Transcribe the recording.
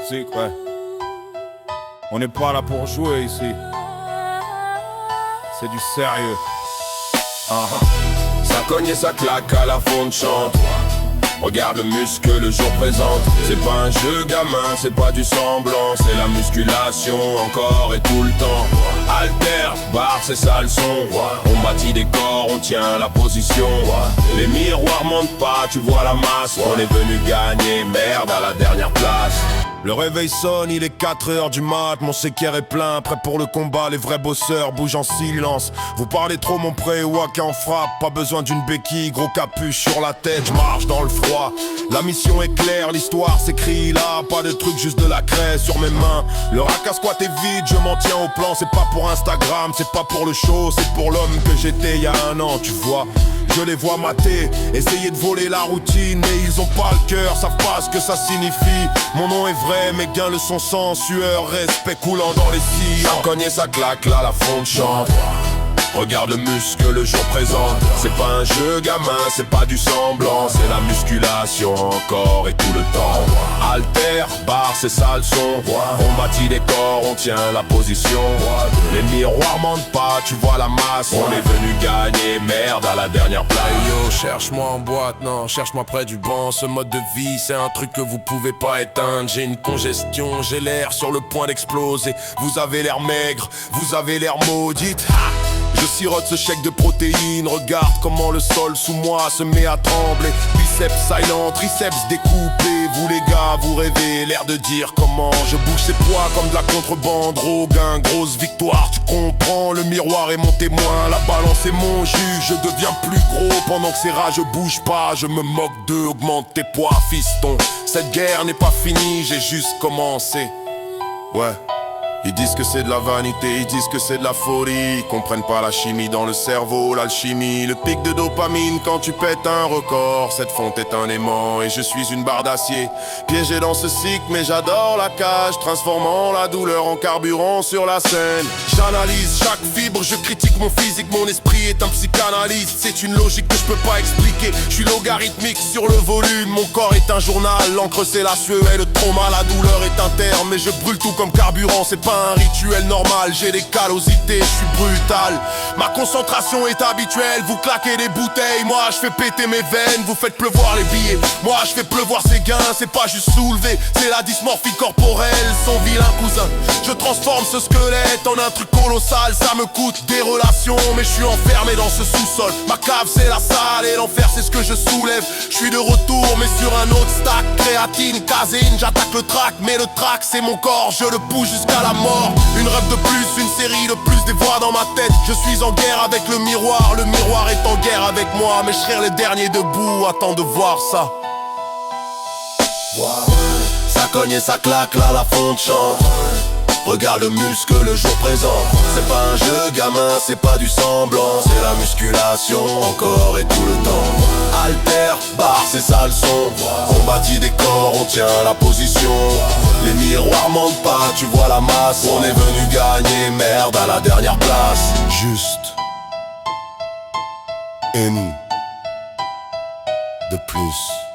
toxique, ouais. On n'est pas là pour jouer ici. C'est du sérieux. Ça cogne et ça claque à la fond de chante. Regarde le muscle le jour présente. C'est pas un jeu gamin, c'est pas du semblant. C'est la musculation encore et tout le temps. Alter, barre, c'est ça le son. On bâtit des corps, on tient la position. Les miroirs mentent pas, tu vois la masse. On est venu gagner, merde à la dernière place. Le réveil sonne, il est 4h du mat. Mon séquière est plein, prêt pour le combat. Les vrais bosseurs bougent en silence. Vous parlez trop mon pré, Waka en frappe. Pas besoin d'une béquille, gros capuche sur la tête. Je marche dans le froid, la mission est claire. L'histoire s'écrit là, pas de truc, juste de la craie sur mes mains. Le rack à squat est vide, je m'en tiens au plan. C'est pas pour Instagram, c'est pas pour le show. C'est pour l'homme que j'étais il y a un an, tu vois. Je les vois mater, essayer de voler la routine. Mais ils ont pas le cœur, savent pas ce que ça signifie. Mon nom est vrai, mes gains le sont sans sueur. Respect coulant dans les sillons. Ça cogne et ça claque, là la fond de chante. Regarde le muscle le jour présente. C'est pas un jeu gamin, c'est pas du semblant. C'est la musculation encore et tout le temps. Alter, barre, c'est ça le son. On bâtit des corps, on tient la position. Les miroirs mentent pas, tu vois la masse. On est venu gagner, merde à la dernière place. Yo, cherche-moi en boîte, non, cherche-moi près du banc. Ce mode de vie, c'est un truc que vous pouvez pas éteindre. J'ai une congestion, j'ai l'air sur le point d'exploser. Vous avez l'air maigre, vous avez l'air maudite. Je sirote ce chèque de protéines. Regarde comment le sol sous moi se met à trembler. Biceps silent, triceps découpés. Vous les gars, vous rêvez, l'air de dire comment je bouge ces poids comme de la contrebande. Rogain, grosse victoire, tu comprends. Le miroir est mon témoin, la balance est mon juge. Je deviens plus gros pendant que ces rats je bouge pas. Je me moque d'eux, augmente tes poids, fiston. Cette guerre n'est pas finie, j'ai juste commencé. Ouais. Ils disent que c'est de la vanité, ils disent que c'est de la folie. Ils comprennent pas la chimie dans le cerveau, l'alchimie. Le pic de dopamine quand tu pètes un record. Cette fonte est un aimant et je suis une barre d'acier. Piégé dans ce cycle mais j'adore la cage. Transformant la douleur en carburant sur la scène. J'analyse chaque fibre, je critique mon physique. Mon esprit est un psychanalyste. C'est une logique que je peux pas expliquer. Je suis logarithmique sur le volume. Mon corps est un journal, l'encre c'est la sueur et le trauma. La douleur est un terme mais je brûle tout comme carburant. C'est pas un rituel normal, j'ai des callosités, je suis brutal. Ma concentration est habituelle, vous claquez des bouteilles. Moi je fais péter mes veines, vous faites pleuvoir les billets. Moi je fais pleuvoir ces gains, c'est pas juste soulever. C'est la dysmorphie corporelle, son vilain cousin. Je transforme ce squelette en un truc colossal. Ça me coûte des relations, mais je suis enfermé dans ce sous-sol. Ma cave c'est la salle et l'enfer c'est ce que je soulève. Je suis de retour mais sur un autre stack. Créatine, caséine, j'attaque le track. Mais le track c'est mon corps, je le pousse jusqu'à la mort. Une rêve de plus, une série de plus, des voix dans ma tête. Je suis en guerre avec le miroir est en guerre avec moi. Mais je serai le dernier debout, attends de voir ça. Ça cogne et ça claque, là la fonte chante. Regarde le muscle le jour présent. C'est pas un jeu gamin, c'est pas du semblant. C'est la musculation encore et tout le temps. Alter, barre, c'est ça le son. On bâtit des corps, on tient la position. Les miroirs mentent pas, tu vois la masse. On est venu gagner, merde à la dernière place. Juste une de plus.